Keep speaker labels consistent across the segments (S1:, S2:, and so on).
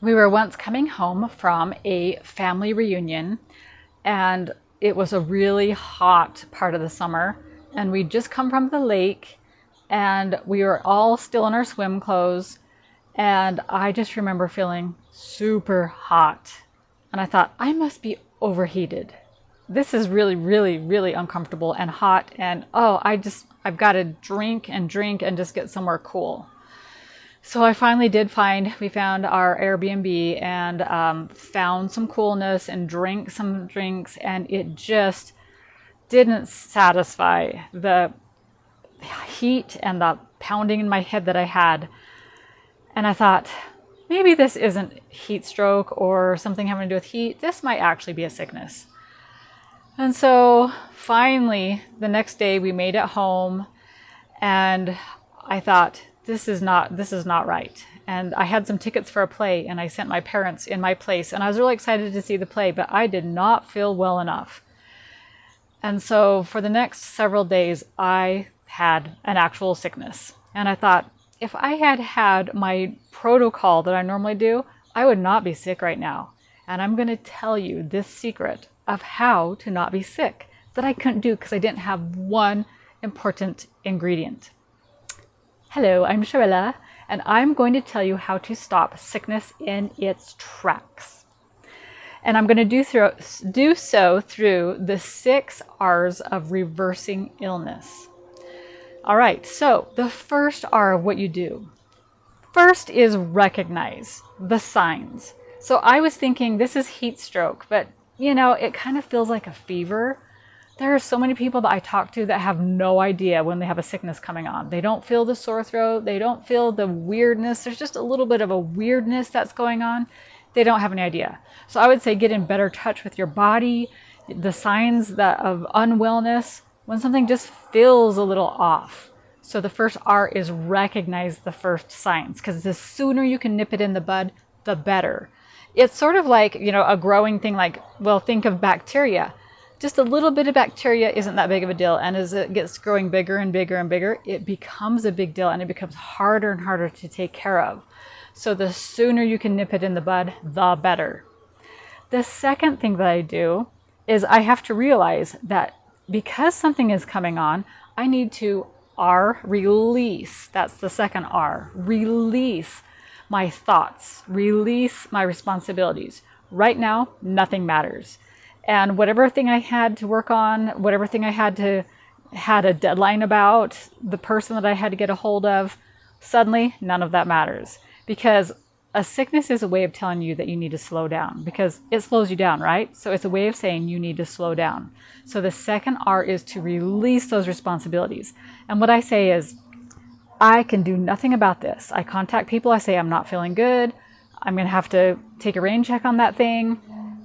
S1: We were once coming home from a family reunion, and it was a really hot part of the summer. And we'd just come from the lake, and we were all still in our swim clothes. And I just remember feeling super hot. And I thought, I must be overheated. This is really, really, really uncomfortable and hot. And I've got to drink and drink and just get somewhere cool. So I finally we found our Airbnb and found some coolness and drank some drinks, and it just didn't satisfy the heat and the pounding in my head that I had. And I thought, maybe this isn't heat stroke or something having to do with heat. This might actually be a sickness. And so finally, the next day we made it home, and I thought, this is not right. And I had some tickets for a play, and I sent my parents in my place, and I was really excited to see the play, but I did not feel well enough. And so for the next several days, I had an actual sickness. And I thought, if I had had my protocol that I normally do, I would not be sick right now. And I'm going to tell you this secret of how to not be sick that I couldn't do because I didn't have one important ingredient. Hello, I'm Shirella, and I'm going to tell you how to stop sickness in its tracks. And I'm going to do so through the 6 R's of reversing illness. All right, so the first R of what you do. First is recognize the signs. So I was thinking this is heat stroke, but it kind of feels like a fever. There are so many people that I talk to that have no idea when they have a sickness coming on. They don't feel the sore throat. They don't feel the weirdness. There's just a little bit of a weirdness that's going on. They don't have any idea. So I would say get in better touch with your body, the signs of unwellness, when something just feels a little off. So the first R is recognize the first signs, because the sooner you can nip it in the bud, the better. It's sort of like, a growing thing, think of bacteria. Just a little bit of bacteria isn't that big of a deal. And as it gets growing bigger and bigger and bigger, it becomes a big deal, and it becomes harder and harder to take care of. So the sooner you can nip it in the bud, the better. The second thing that I do is I have to realize that because something is coming on, I need to release. That's the second R. Release my thoughts. Release my responsibilities. Right now, nothing matters. And whatever thing I had to work on, whatever thing I had a deadline about, the person that I had to get a hold of, suddenly none of that matters. Because a sickness is a way of telling you that you need to slow down, because it slows you down, right? So it's a way of saying you need to slow down. So the second R is to release those responsibilities. And what I say is, I can do nothing about this. I contact people. I say, I'm not feeling good. I'm going to have to take a rain check on that thing,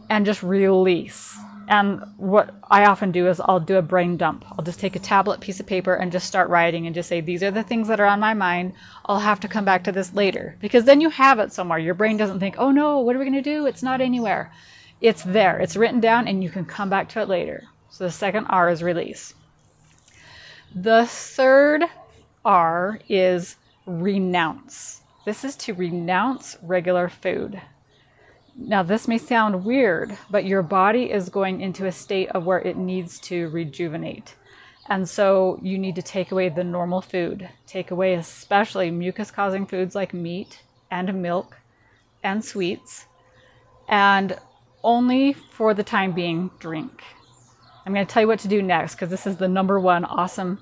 S1: and just release. And what I often do is I'll do a brain dump. I'll just take a tablet, piece of paper, and just start writing and just say, these are the things that are on my mind. I'll have to come back to this later. Because then you have it somewhere. Your brain doesn't think, oh no, what are we going to do? It's not anywhere. It's there. It's written down, and you can come back to it later. So the second R is release. The third R is renounce. This is to renounce regular food. Now, this may sound weird, but your body is going into a state of where it needs to rejuvenate. And so you need to take away the normal food. Take away especially mucus-causing foods like meat and milk and sweets. And only for the time being, drink. I'm going to tell you what to do next, because this is the number one awesome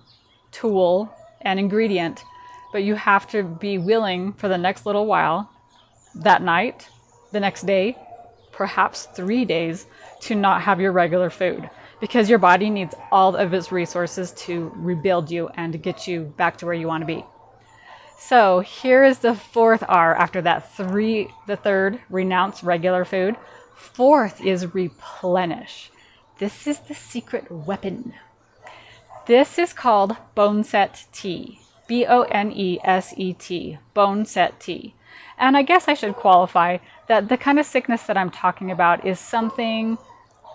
S1: tool and ingredient. But you have to be willing for the next little while, that night, the next day, perhaps 3 days, to not have your regular food, because your body needs all of its resources to rebuild you and to get you back to where you want to be. So here is the fourth R after that the third, renounce regular food. Fourth is replenish. This is the secret weapon. This is called Boneset tea. Boneset, Boneset tea. And I guess I should qualify that the kind of sickness that I'm talking about is something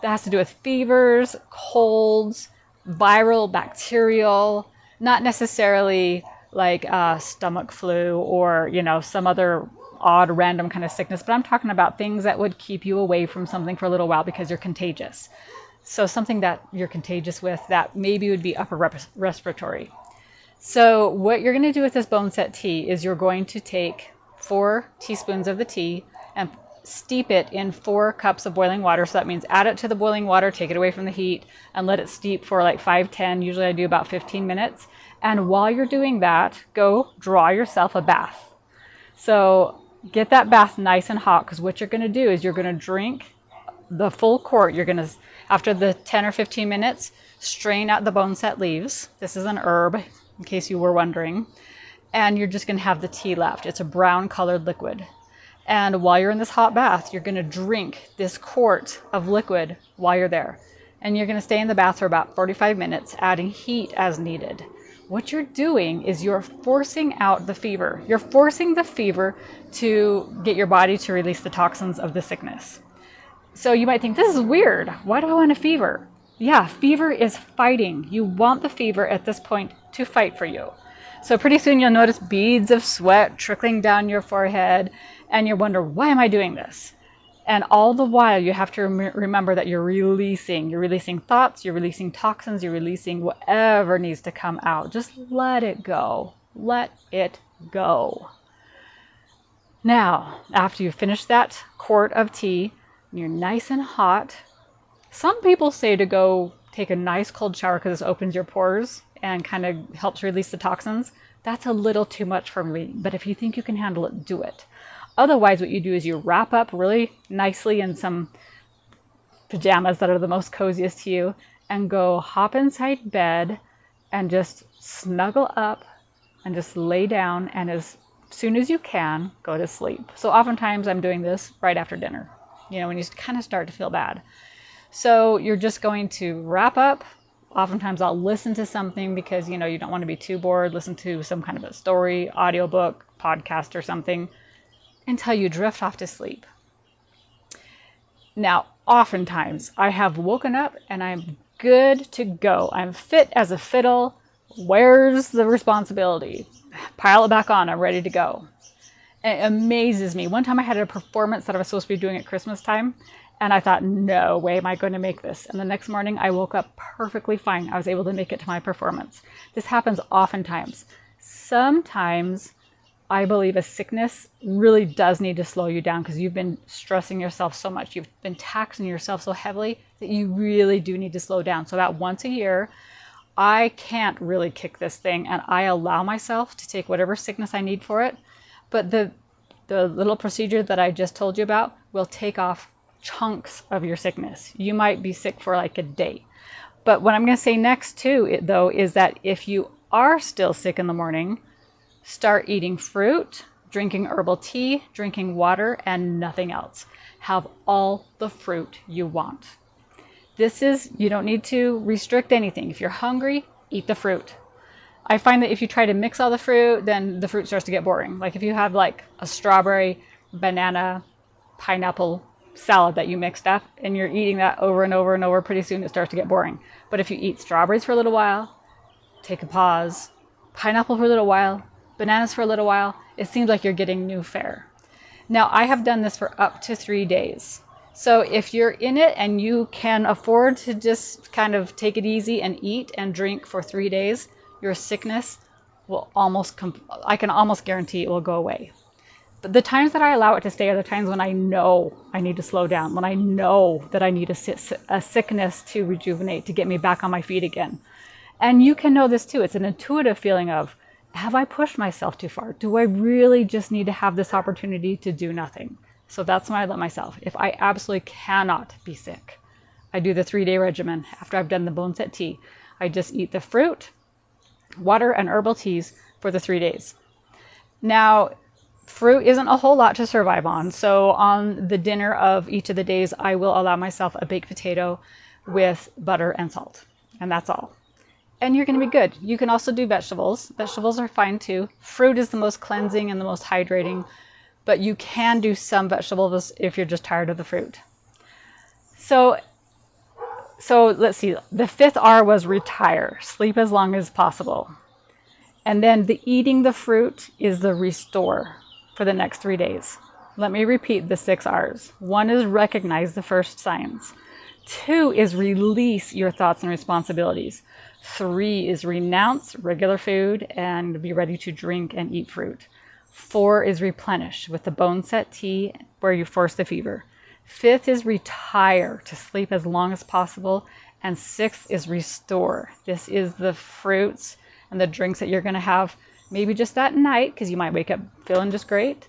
S1: that has to do with fevers, colds, viral, bacterial, not necessarily like stomach flu or, some other odd, random kind of sickness, but I'm talking about things that would keep you away from something for a little while because you're contagious. So something that you're contagious with that maybe would be upper respiratory. So what you're going to do with this bone set tea is you're going to take 4 teaspoons of the tea and steep it in 4 cups of boiling water. So that means add it to the boiling water, take it away from the heat, and let it steep for like 5-10. Usually I do about 15 minutes. And while you're doing that, go draw yourself a bath. So get that bath nice and hot, because what you're going to do is you're going to drink the full quart. You're going to, after the 10 or 15 minutes, strain out the bone set leaves. This is an herb, in case you were wondering. And you're just going to have the tea left. It's a brown colored liquid. And while you're in this hot bath, you're going to drink this quart of liquid while you're there. And you're going to stay in the bath for about 45 minutes, adding heat as needed. What you're doing is you're forcing out the fever. You're forcing the fever to get your body to release the toxins of the sickness. So you might think, this is weird. Why do I want a fever? Yeah, fever is fighting. You want the fever at this point to fight for you. So pretty soon you'll notice beads of sweat trickling down your forehead, and you wonder, why am I doing this? And all the while you have to remember that you're releasing thoughts, you're releasing toxins, you're releasing whatever needs to come out. Just let it go. Let it go. Now, after you finish that quart of tea, and you're nice and hot, some people say to go take a nice cold shower because this opens your pores and kind of helps release the toxins. That's a little too much for me, but if you think you can handle it, do it. Otherwise, what you do is you wrap up really nicely in some pajamas that are the most coziest to you and go hop inside bed and just snuggle up and just lay down, and as soon as you can, go to sleep. So oftentimes I'm doing this right after dinner, when you kind of start to feel bad. So you're just going to wrap up. Oftentimes I'll listen to something because, you don't want to be too bored. Listen to some kind of a story, audiobook, podcast or something until you drift off to sleep. Now, oftentimes I have woken up and I'm good to go. I'm fit as a fiddle. Where's the responsibility? Pile it back on. I'm ready to go. It amazes me. One time I had a performance that I was supposed to be doing at Christmas time, and I thought, no way am I going to make this. And the next morning I woke up perfectly fine. I was able to make it to my performance. This happens oftentimes. Sometimes I believe a sickness really does need to slow you down because you've been stressing yourself so much. You've been taxing yourself so heavily that you really do need to slow down. So about once a year, I can't really kick this thing, and I allow myself to take whatever sickness I need for it. But the little procedure that I just told you about will take off chunks of your sickness. You might be sick for like a day. But what I'm going to say next too, though, is that if you are still sick in the morning, start eating fruit, drinking herbal tea, drinking water, and nothing else. Have all the fruit you want. You don't need to restrict anything. If you're hungry, eat the fruit. I find that if you try to mix all the fruit, then the fruit starts to get boring. Like if you have like a strawberry, banana, pineapple salad that you mixed up and you're eating that over and over and over, pretty soon it starts to get boring. But if you eat strawberries for a little while, take a pause, pineapple for a little while, bananas for a little while, it seems like you're getting new fare. Now, I have done this for up to 3 days. So if you're in it and you can afford to just kind of take it easy and eat and drink for 3 days, your sickness will I can almost guarantee it will go away. But the times that I allow it to stay are the times when I know I need to slow down, when I know that I need a sickness to rejuvenate, to get me back on my feet again. And you can know this too. It's an intuitive feeling of, have I pushed myself too far? Do I really just need to have this opportunity to do nothing? So that's when I let myself. If I absolutely cannot be sick, I do the 3-day regimen. After I've done the bone set tea, I just eat the fruit, water, and herbal teas for the 3 days. Now, fruit isn't a whole lot to survive on. So on the dinner of each of the days, I will allow myself a baked potato with butter and salt. And that's all. And you're going to be good. You can also do vegetables. Vegetables are fine too. Fruit is the most cleansing and the most hydrating, but you can do some vegetables if you're just tired of the fruit. So let's see. The 5th R was retire. Sleep as long as possible. And then the eating the fruit is the restore. for the next 3 days. Let me repeat the 6 R's. 1 is recognize the first signs. 2 is release your thoughts and responsibilities. 3 is renounce regular food and be ready to drink and eat fruit. 4 is replenish with the bone set tea where you force the fever. 5th is retire to sleep as long as possible. And 6th is restore. This is the fruits and the drinks that you're going to have maybe just that night, because you might wake up feeling just great,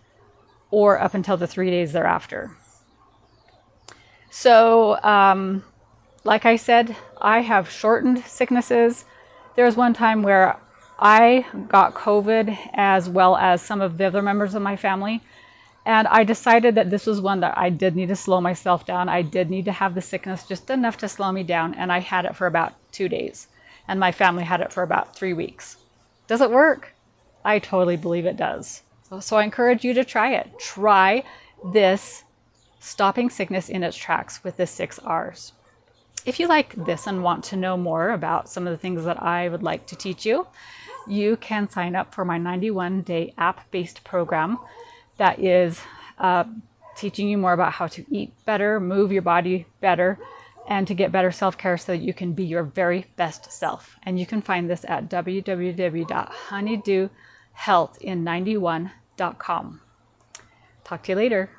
S1: or up until the 3 days thereafter. So, like I said, I have shortened sicknesses. There was one time where I got COVID as well as some of the other members of my family. And I decided that this was one that I did need to slow myself down. I did need to have the sickness just enough to slow me down. And I had it for about 2 days. And my family had it for about 3 weeks. Does it work? I totally believe it does. So I encourage you to try it. Try this stopping sickness in its tracks with the 6 R's. If you like this and want to know more about some of the things that I would like to teach you, you can sign up for my 91-day app-based program that is teaching you more about how to eat better, move your body better, and to get better self-care so that you can be your very best self. And you can find this at www.honeydewhealthin91.com. Talk to you later.